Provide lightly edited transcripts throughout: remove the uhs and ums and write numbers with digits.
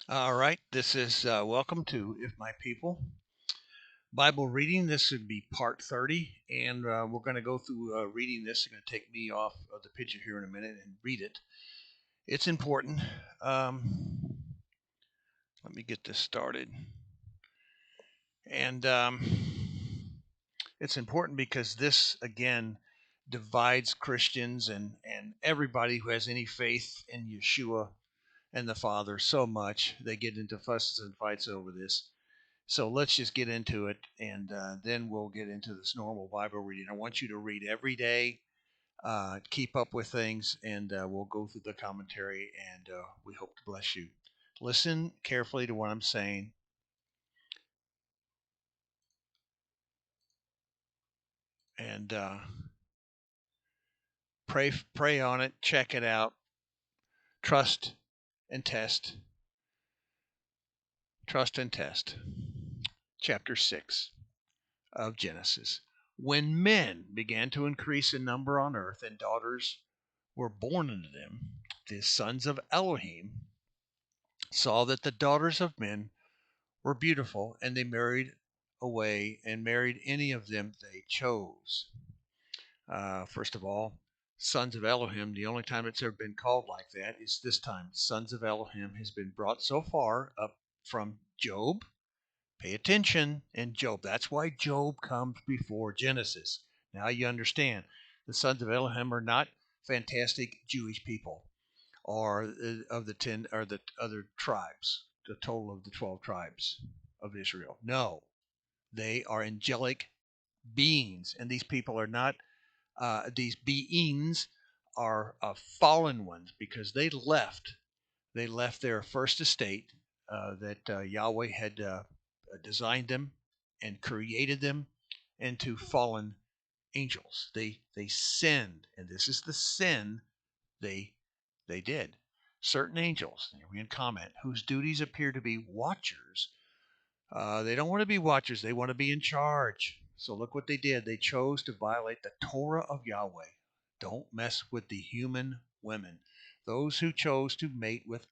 All right, this is welcome to If My People Bible reading. This would be part 30, and we're going to go through reading this. It's going to take me off of the picture here in a minute and read it. It's important. Um, Let me get this started. And it's important because this, again, divides Christians and everybody who has any faith in Yeshua and the Father so much. They get into fusses and fights over this. So let's just get into it, and then we'll get into this normal Bible reading. I want you to read every day, keep up with things, and we'll go through the commentary, and we hope to bless you. Listen carefully to what I'm saying, and pray on it, check it out, trust and test, trust and test. Chapter 6 of Genesis. When men began to increase in number on earth, and daughters were born unto them, the sons of Elohim saw that the daughters of men were beautiful, and they married away and married any of them they chose. First of all, sons of Elohim, the only time it's ever been called like that is this time. Sons of Elohim has been brought so far up from Job. Pay attention in Job. That's why Job comes before Genesis. Now you understand. The sons of Elohim are not fantastic Jewish people or of the 10 or the other tribes, the total of the 12 tribes of Israel. No, they are angelic beings, and these people are not. These beings are fallen ones because they left. They left their first estate that Yahweh had designed them and created them into fallen angels. They sinned, and this is the sin they they did. Certain angels, here we in comment, whose duties appear to be watchers. They don't want to be watchers, they want to be in charge. So look what they did. They chose to violate the Torah of Yahweh. Don't mess with the human women. Those who chose to mate with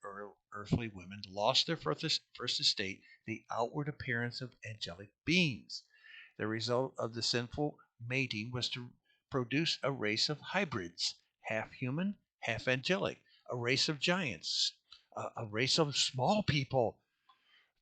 earthly women lost their first estate, the outward appearance of angelic beings. The result of the sinful mating was to produce a race of hybrids, half human, half angelic, a race of giants, a race of small people,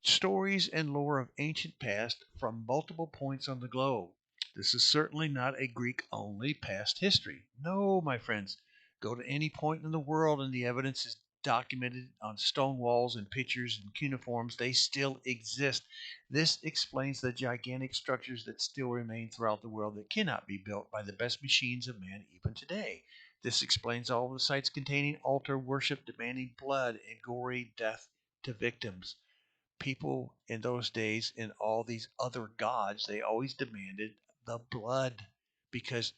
stories and lore of ancient past from multiple points on the globe. This is certainly not a Greek only past history. No, my friends, go to any point in the world and the evidence is documented on stone walls and pictures and cuneiforms. They still exist. This explains the gigantic structures that still remain throughout the world that cannot be built by the best machines of man even today. This explains all the sites containing altar worship demanding blood and gory death to victims. People in those days and all these other gods, they always demanded the blood because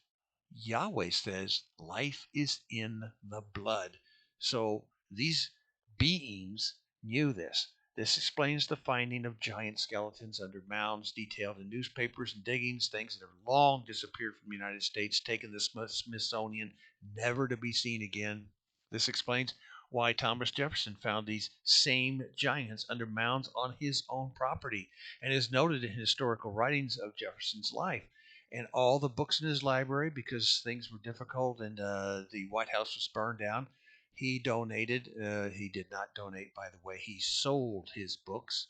Yahweh says life is in the blood. So these beings knew this. This explains the finding of giant skeletons under mounds detailed in newspapers and diggings, things that have long disappeared from the United States, taken the Smithsonian, never to be seen again. This explains why Thomas Jefferson found these same giants under mounds on his own property and is noted in historical writings of Jefferson's life and all the books in his library because things were difficult and the White House was burned down. He donated, he did not donate, by the way, he sold his books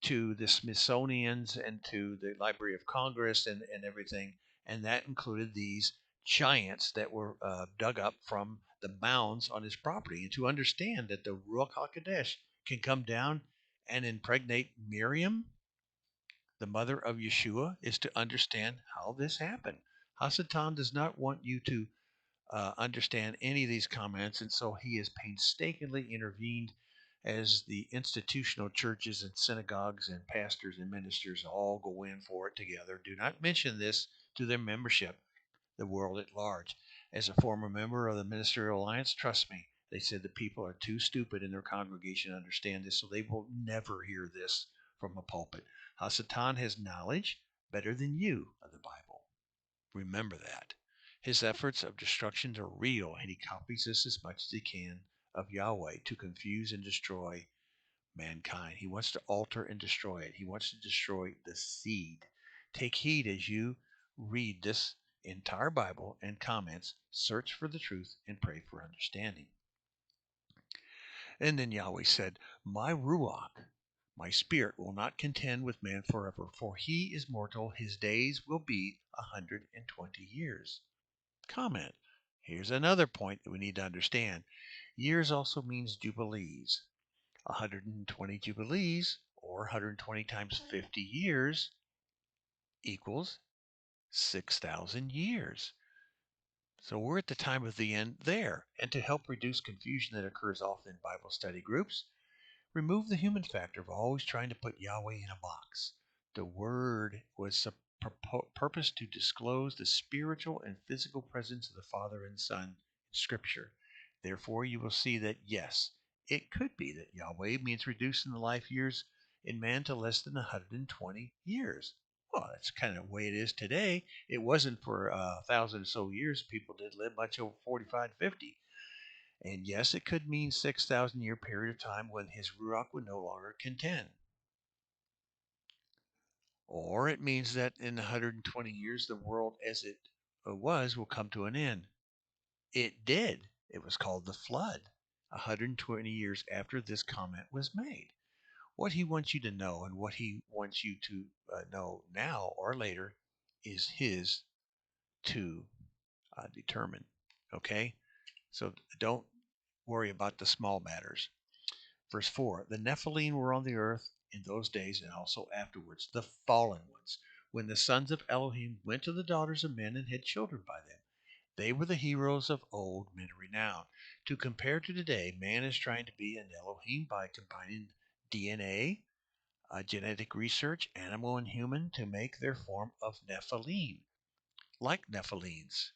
to the Smithsonian's and to the Library of Congress and everything. And that included these giants that were dug up from the mounds on his property. And to understand that the Ruach HaKodesh can come down and impregnate Miriam, the mother of Yeshua, is to understand how this happened. Hasatan does not want you to understand any of these comments, and so he has painstakingly intervened as the institutional churches and synagogues and pastors and ministers all go in for it together. Do not mention this to their membership, the world at large. As a former member of the Ministerial Alliance, trust me, they said the people are too stupid in their congregation to understand this, so they will never hear this from a pulpit. Hasatan has knowledge better than you of the Bible. Remember that. His efforts of destruction are real, and he copies this as much as he can of Yahweh to confuse and destroy mankind. He wants to alter and destroy it. He wants to destroy the seed. Take heed as you read this entire Bible and comments, search for the truth, and pray for understanding. And then Yahweh said, My Ruach, my spirit, will not contend with man forever, for he is mortal. His days will be 120 years. Comment. Here's another point that we need to understand. Years also means jubilees. 120 jubilees, or 120 times 50 years, equals 6,000 years. So we're at the time of the end there. And to help reduce confusion that occurs often in Bible study groups, remove the human factor of always trying to put Yahweh in a box. The word was purposed to disclose the spiritual and physical presence of the Father and Son in Scripture. Therefore, you will see that, yes, it could be that Yahweh means reducing the life years in man to less than 120 years. Well, that's kind of the way it is today. It wasn't for 1,000 or so years. People did live much over 45 to 50. And yes, it could mean 6,000 year period of time when his Ruach would no longer contend. Or it means that in 120 years, the world as it was will come to an end. It did. It was called the flood, 120 years after this comment was made. What he wants you to know and what he wants you to know now or later is his to determine. Okay? So don't worry about the small matters. Verse 4, the Nephilim were on the earth in those days and also afterwards, the fallen ones, when the sons of Elohim went to the daughters of men and had children by them. They were the heroes of old, men of renown. To compare to today, man is trying to be an Elohim by combining DNA, genetic research, animal and human, to make their form of Nephilim, like Nephilims,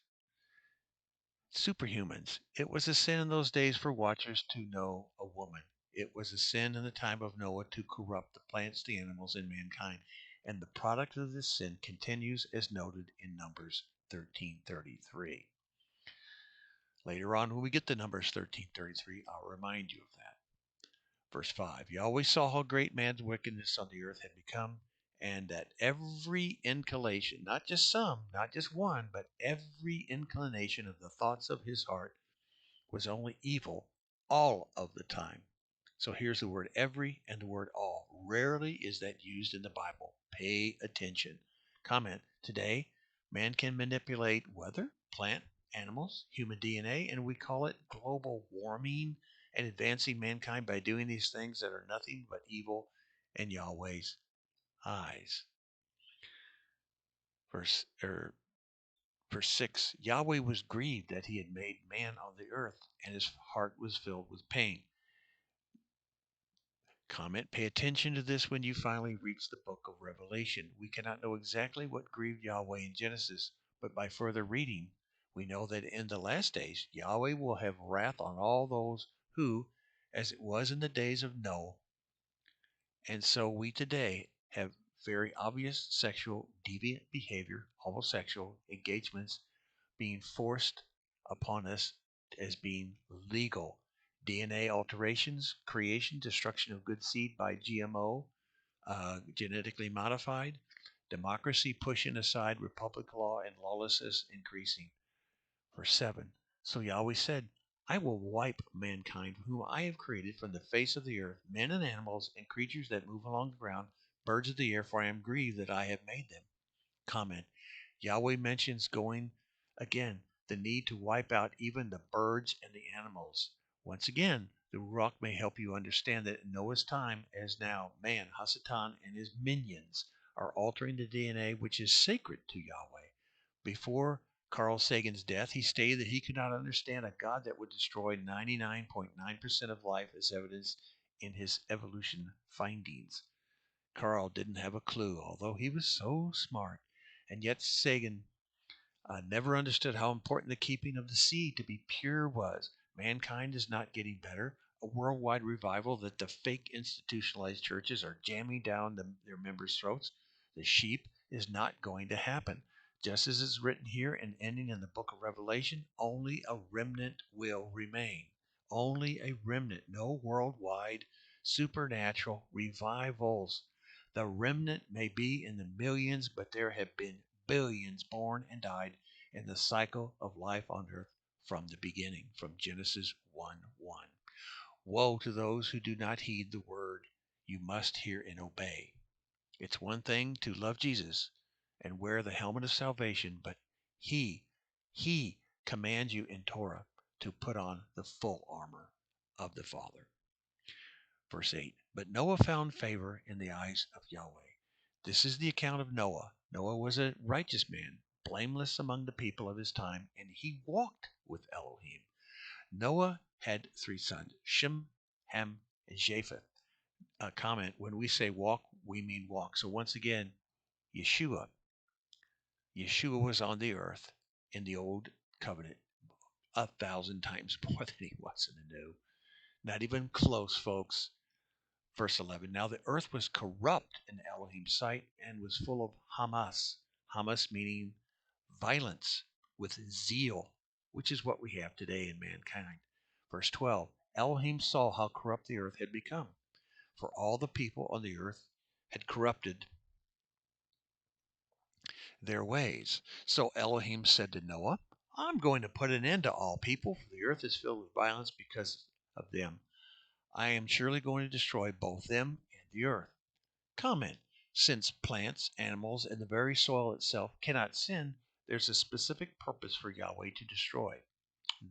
superhumans. It was a sin in those days for watchers to know a woman. It was a sin in the time of Noah to corrupt the plants, the animals, and mankind. And the product of this sin continues as noted in Numbers 13:33. Later on, when we get to Numbers 13:33, I'll remind you of that. Verse 5, Yahweh saw how great man's wickedness on the earth had become, and that every inclination, not just some, not just one, but every inclination of the thoughts of his heart was only evil all of the time. So here's the word every and the word all. Rarely is that used in the Bible. Pay attention. Comment. Today, man can manipulate weather, plant, animals, human DNA, and we call it global warming and advancing mankind by doing these things that are nothing but evil in Yahweh's eyes. Verse Verse 6, Yahweh was grieved that he had made man on the earth, and his heart was filled with pain. Comment, pay attention to this when you finally reach the book of Revelation. We cannot know exactly what grieved Yahweh in Genesis, but by further reading, we know that in the last days, Yahweh will have wrath on all those who, as it was in the days of Noah, and so we today have very obvious sexual deviant behavior, homosexual engagements being forced upon us as being legal. DNA alterations, creation, destruction of good seed by GMO, genetically modified, democracy pushing aside republic law, and lawlessness increasing. Verse 7, so Yahweh said, I will wipe mankind whom I have created from the face of the earth, men and animals and creatures that move along the ground, birds of the air, for I am grieved that I have made them. Comment, Yahweh mentions going again the need to wipe out even the birds and the animals. Once again, the Ruach may help you understand that in Noah's time, as now, man, Hasatan, and his minions are altering the DNA which is sacred to Yahweh. Before Carl Sagan's death, he stated that he could not understand a God that would destroy 99.9% of life as evidenced in his evolution findings. Carl didn't have a clue, although he was so smart. And yet Sagan never understood how important the keeping of the seed to be pure was. Mankind is not getting better. A worldwide revival that the fake institutionalized churches are jamming down their members' throats. The sheep is not going to happen. Just as it's written here and ending in the book of Revelation, only a remnant will remain. Only a remnant. No worldwide supernatural revivals. The remnant may be in the millions, but there have been billions born and died in the cycle of life on earth from the beginning, from Genesis 1:1. Woe to those who do not heed the word you must hear and obey. It's one thing to love Jesus and wear the helmet of salvation, but he, he commands you in Torah to put on the full armor of the Father. Verse 8, but Noah found favor in the eyes of Yahweh. This is the account of Noah. Noah was a righteous man, blameless among the people of his time, and he walked with Elohim. Noah had 3 sons, Shem, Ham, and Japheth. A comment, when we say walk, we mean walk. So once again, Yeshua was on the earth in the old covenant 1,000 times more than he was in the new. Not even close, folks. Verse 11, now the earth was corrupt in Elohim's sight and was full of Hamas. Hamas meaning violence with zeal, which is what we have today in mankind. Verse 12, Elohim saw how corrupt the earth had become, for all the people on the earth had corrupted their ways. So Elohim said to Noah, I'm going to put an end to all people, for the earth is filled with violence because of them. I am surely going to destroy both them and the earth. Comment, since plants, animals, and the very soil itself cannot sin, there's a specific purpose for Yahweh to destroy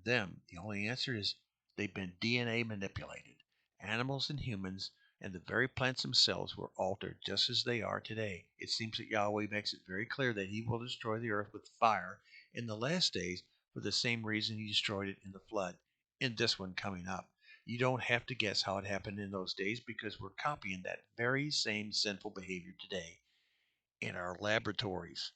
them. The only answer is they've been DNA manipulated. Animals and humans and the very plants themselves were altered just as they are today. It seems that Yahweh makes it very clear that he will destroy the earth with fire in the last days for the same reason he destroyed it in the flood, in this one coming up. You don't have to guess how it happened in those days because we're copying that very same sinful behavior today in our laboratories.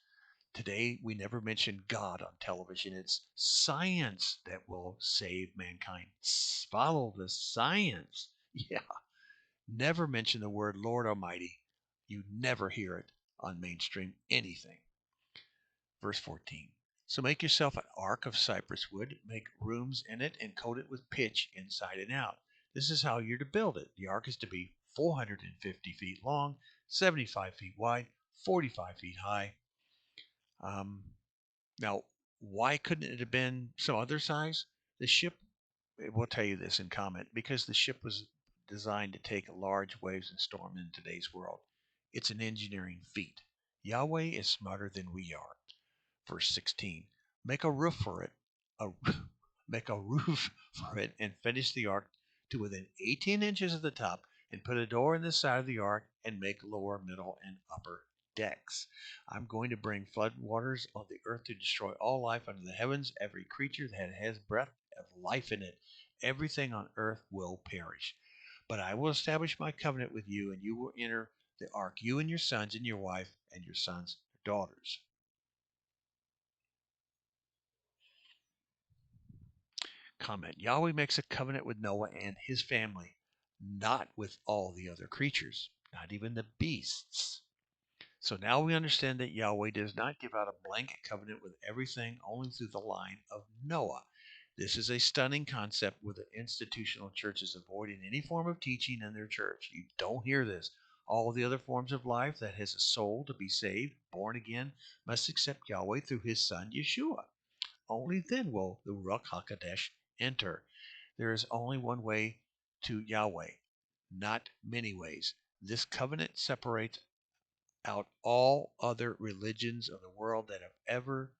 Today, we never mention God on television. It's science that will save mankind. Follow the science. Yeah. Never mention the word Lord Almighty. You never hear it on mainstream anything. Verse 14. So make yourself an ark of cypress wood, make rooms in it, and coat it with pitch inside and out. This is how you're to build it. The ark is to be 450 feet long, 75 feet wide, 45 feet high. Now, why couldn't it have been some other size? The ship, we'll tell you this in comment, because the ship was designed to take large waves and storm in today's world. It's an engineering feat. Yahweh is smarter than we are. Verse 16, make a roof for it, a, make a roof for it, and finish the ark to within 18 inches of the top, and put a door in the side of the ark, and make lower, middle, and upper decks. I'm going to bring flood waters on the earth to destroy all life under the heavens, every creature that has breath of life in it. Everything on earth will perish. But I will establish my covenant with you, and you will enter the ark, you and your sons and your wife and your sons' daughters. Comment, Yahweh makes a covenant with Noah and his family, not with all the other creatures, not even the beasts. So now we understand that Yahweh does not give out a blanket covenant with everything only through the line of Noah. This is a stunning concept with the institutional churches avoiding any form of teaching in their church. You don't hear this. All the other forms of life that has a soul to be saved, born again, must accept Yahweh through his son Yeshua. Only then will the Ruach HaKodesh enter. There is only one way to Yahweh, not many ways. This covenant separates out all other religions of the world that have ever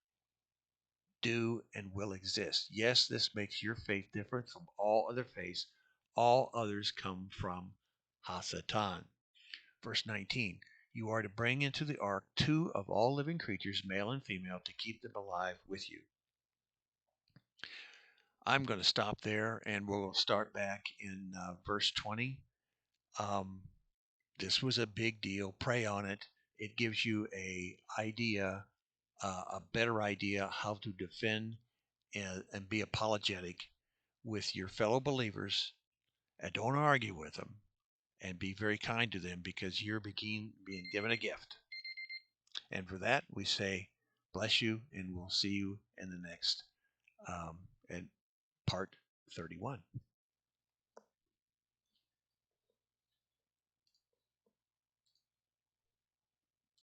do and will exist. Yes, this makes your faith different from all other faiths. All others come from Hasatan. Verse 19, you are to bring into the ark 2 of all living creatures, male and female, to keep them alive with you. I'm going to stop there and we'll start back in verse 20. This was a big deal. Pray on it. It gives you a better idea how to defend and be apologetic with your fellow believers, and don't argue with them, and be very kind to them because you're being given a gift. And for that, we say, bless you, and we'll see you in the next in part 31.